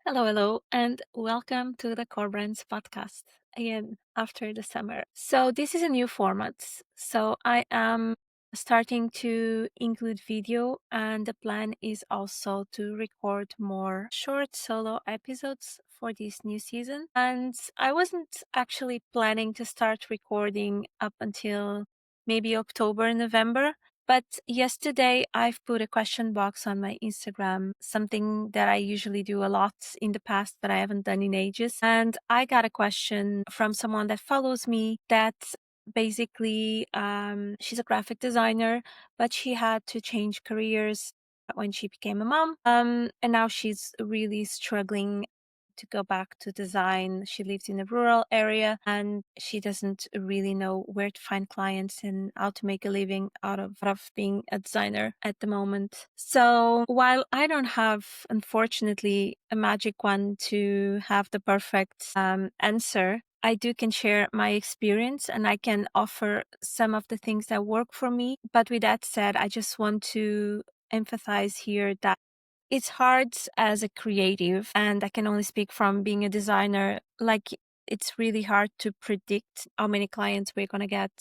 Hello, and welcome to the Core Brands podcast again after the summer. So, this is a new format. So, I am starting to include video, and the plan is also to record more short solo episodes for this new season. And I wasn't actually planning to start recording up until maybe October, November. But yesterday, I've put a question box on my Instagram, something that I usually do a lot in the past, but I haven't done in ages. And I got a question from someone that follows me that basically she's a graphic designer, but she had to change careers when she became a mom. And now she's really struggling to go back to design. She lives in a rural area and she doesn't really know where to find clients and how to make a living out of being a designer at the moment. So while I don't have, unfortunately, a magic one to have the perfect answer, I can share my experience and I can offer some of the things that work for me. But with that said, I just want to emphasize here that it's hard as a creative, and I can only speak from being a designer. Like, it's really hard to predict how many clients we're going to get,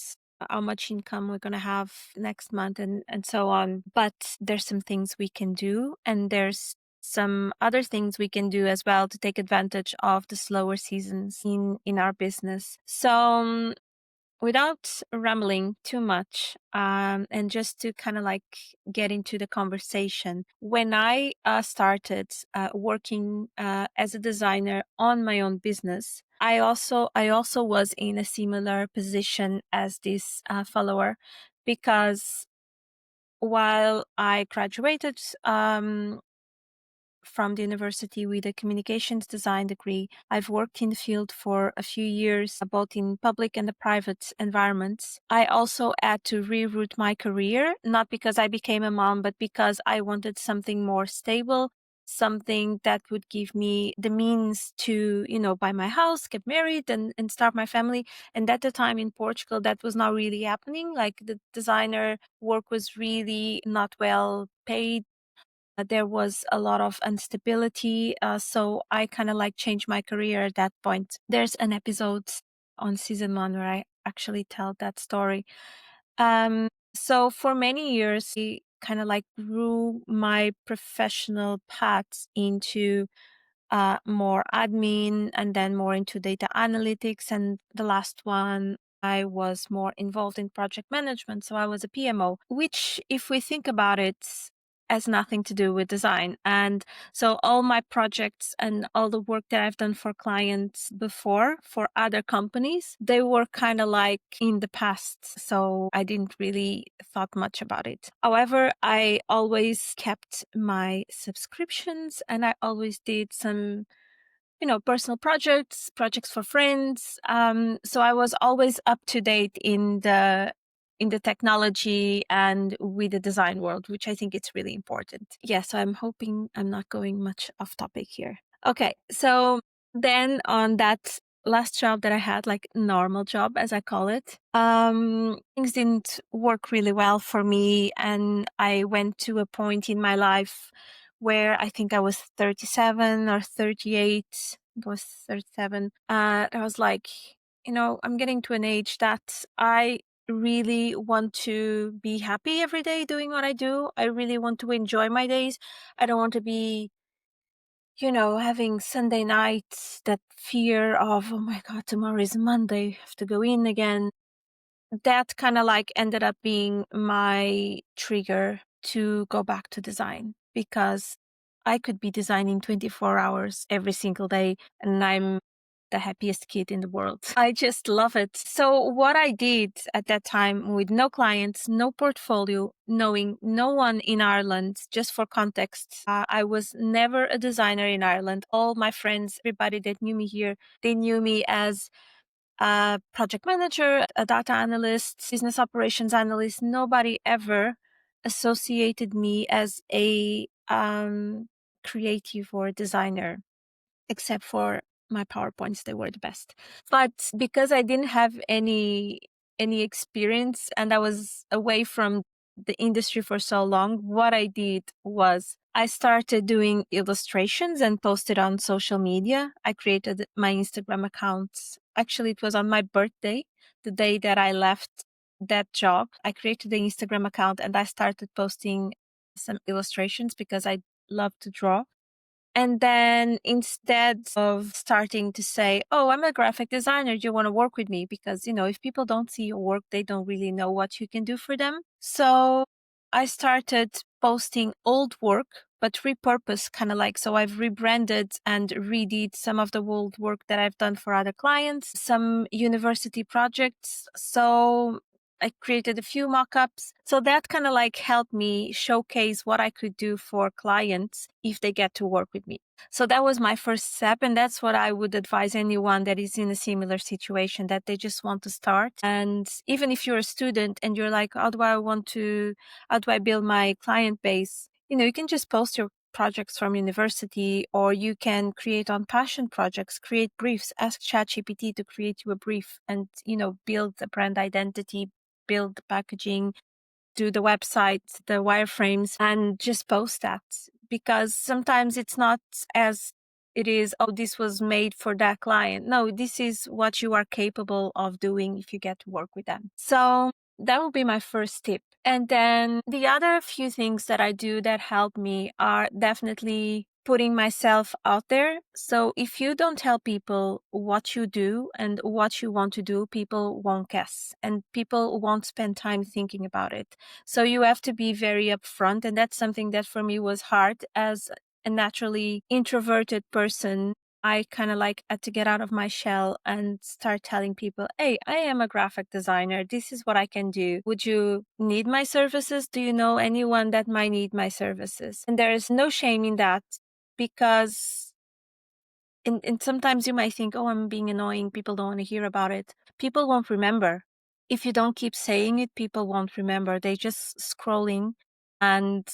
how much income we're going to have next month, and so on. But there's some things we can do, and there's some other things we can do as well to take advantage of the slower seasons in our business. So without rambling too much, and just to kind of like get into the conversation, when I started working as a designer on my own business, I also was in a similar position as this follower, because while I graduated from the university with a communications design degree, I've worked in the field for a few years, both in public and the private environments. I also had to reroute my career, not because I became a mom, but because I wanted something more stable, something that would give me the means to, buy my house, get married, and start my family. And at the time in Portugal, that was not really happening. Like, the designer work was really not well paid. There was a lot of instability. So I kind of like changed my career at that point. There's an episode on season 1 where I actually tell that story. So for many years, I kind of like grew my professional path into more admin and then more into data analytics. And the last one, I was more involved in project management. So I was a PMO, which, if we think about it, has nothing to do with design. And so all my projects and all the work that I've done for clients before, for other companies, they were kind of like in the past. So I didn't really thought much about it. However, I always kept my subscriptions and I always did some personal projects for friends. So I was always up to date in the technology and with the design world, which I think it's really important. Yeah, so I'm hoping I'm not going much off topic here. Okay, so then on that last job that I had, like normal job as I call it, things didn't work really well for me, and I went to a point in my life where I think I was 37 or 38. I was 37. I was like, I'm getting to an age that I really want to be happy every day doing what I do. I really want to enjoy my days. I don't want to be, having Sunday nights, that fear of, oh my God, tomorrow is Monday, I have to go in again. That kind of like ended up being my trigger to go back to design, because I could be designing 24 hours every single day and I'm the happiest kid in the world. I just love it. So what I did at that time, with no clients, no portfolio, knowing no one in Ireland, just for context, I was never a designer in Ireland. All my friends, everybody that knew me here, they knew me as a project manager, a data analyst, business operations analyst. Nobody ever associated me as a creative or designer, except for my PowerPoints. They were the best. But because I didn't have any experience and I was away from the industry for so long, what I did was I started doing illustrations and posted on social media. I created my Instagram accounts. Actually, it was on my birthday, the day that I left that job. I created the Instagram account and I started posting some illustrations because I love to draw. And then instead of starting to say, oh, I'm a graphic designer, do you want to work with me? Because, if people don't see your work, they don't really know what you can do for them. So I started posting old work, but repurposed, kind of like, so I've rebranded and redid some of the old work that I've done for other clients, some university projects. So I created a few mock-ups. So that kind of like helped me showcase what I could do for clients if they get to work with me. So that was my first step. And that's what I would advise anyone that is in a similar situation, that they just want to start. And even if you're a student and you're like, how do I build my client base? You can just post your projects from university, or you can create on passion projects, create briefs, ask ChatGPT to create you a brief and, build the brand identity, build the packaging, do the website, the wireframes, and just post that. Because sometimes it's not as it is, oh, this was made for that client. No, this is what you are capable of doing if you get to work with them. So that would be my first tip. And then the other few things that I do that help me are definitely putting myself out there. So if you don't tell people what you do and what you want to do, people won't guess and people won't spend time thinking about it. So you have to be very upfront. And that's something that for me was hard as a naturally introverted person. I kind of like had to get out of my shell and start telling people, hey, I am a graphic designer. This is what I can do. Would you need my services? Do you know anyone that might need my services? And there is no shame in that, because and sometimes you might think, oh, I'm being annoying, people don't want to hear about it. People won't remember. If you don't keep saying it, people won't remember. They're just scrolling and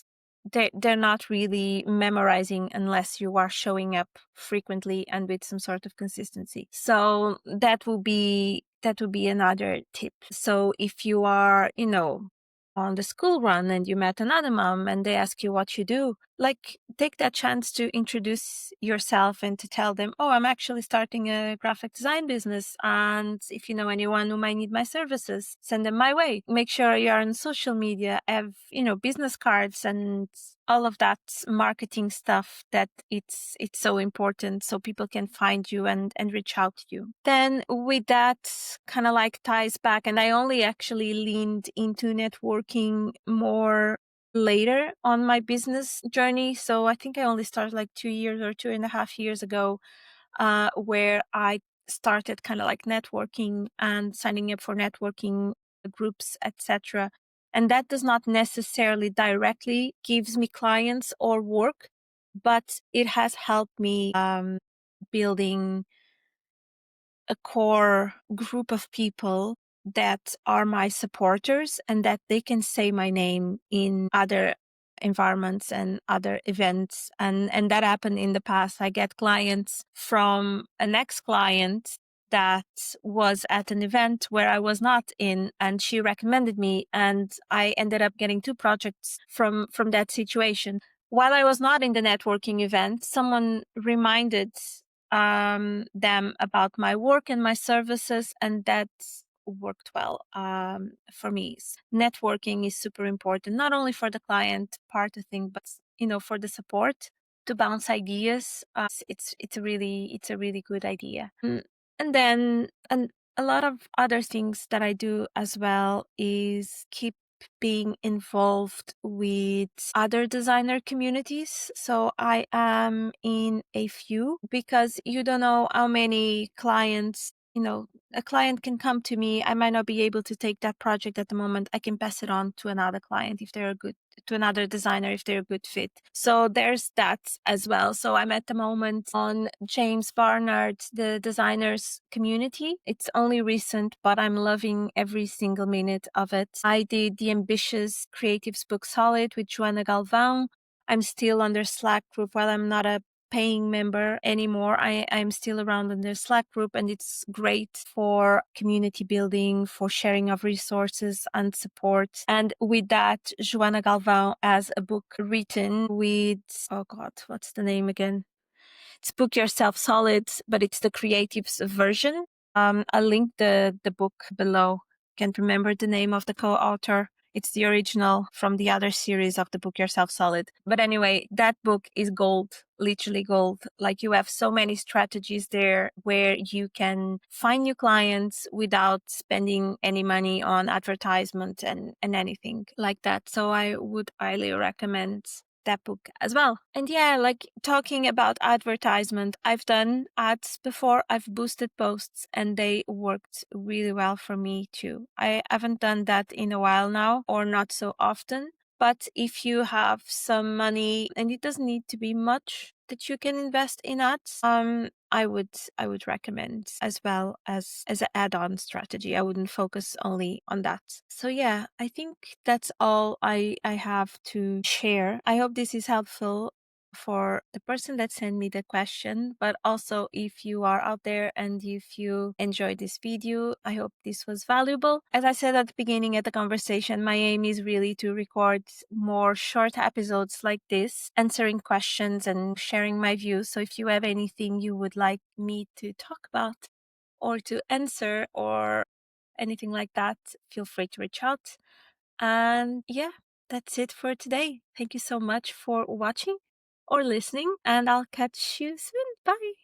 they're not really memorizing unless you are showing up frequently and with some sort of consistency. So that would be another tip. So if you are, on the school run and you met another mom and they ask you what you do, like take that chance to introduce yourself and to tell them, oh, I'm actually starting a graphic design business. And if you know anyone who might need my services, send them my way. Make sure you're on social media, have, business cards and all of that marketing stuff that it's so important so people can find you and reach out to you. Then with that kind of like ties back, and I only actually leaned into networking more later on my business journey. So I think I only started like 2 years or 2.5 years ago, where I started kind of like networking and signing up for networking groups, etc. And that does not necessarily directly gives me clients or work, but it has helped me building a core group of people that are my supporters and that they can say my name in other environments and other events. And that happened in the past. I get clients from an ex-client that was at an event where I was not in, and she recommended me, and I ended up getting 2 projects from that situation. While I was not in the networking event, someone reminded them about my work and my services, and that worked well for me. Networking is super important, not only for the client part of thing, but for the support to bounce ideas. It's a really good idea. And then a lot of other things that I do as well is keep being involved with other designer communities. So I am in a few, because you don't know how many clients, a client can come to me. I might not be able to take that project at the moment. I can pass it on to another client if they're to another designer if they're a good fit. So there's that as well. So I'm at the moment on James Barnard, the designers community. It's only recent, but I'm loving every single minute of it. I did the Ambitious Creatives Book Solid with Joanna Galvão. I'm still on their Slack group. While I'm not a paying member anymore. I'm still around in their Slack group, and it's great for community building, for sharing of resources and support. And with that, Joana Galvão has a book written with, oh God, what's the name again? It's Book Yourself Solid, but it's the creatives version. I'll link the book below. Can't remember the name of the co-author. It's the original from the other series of the Book Yourself Solid. But anyway, that book is gold, literally gold. Like, you have so many strategies there where you can find new clients without spending any money on advertisement and anything like that. So I would highly recommend that book as well. And yeah, like, talking about advertisement, I've done ads before. I've boosted posts and they worked really well for me too. I haven't done that in a while now, or not so often. But if you have some money, and it doesn't need to be much that you can invest in ads, I would recommend as well as an add-on strategy. I wouldn't focus only on that. So yeah, I think that's all I have to share. I hope this is helpful for the person that sent me the question, but also if you are out there and if you enjoyed this video, I hope this was valuable. As I said at the beginning of the conversation, my aim is really to record more short episodes like this, answering questions and sharing my views. So if you have anything you would like me to talk about or to answer or anything like that, feel free to reach out. And yeah, that's it for today. Thank you so much for watching or listening, and I'll catch you soon. Bye.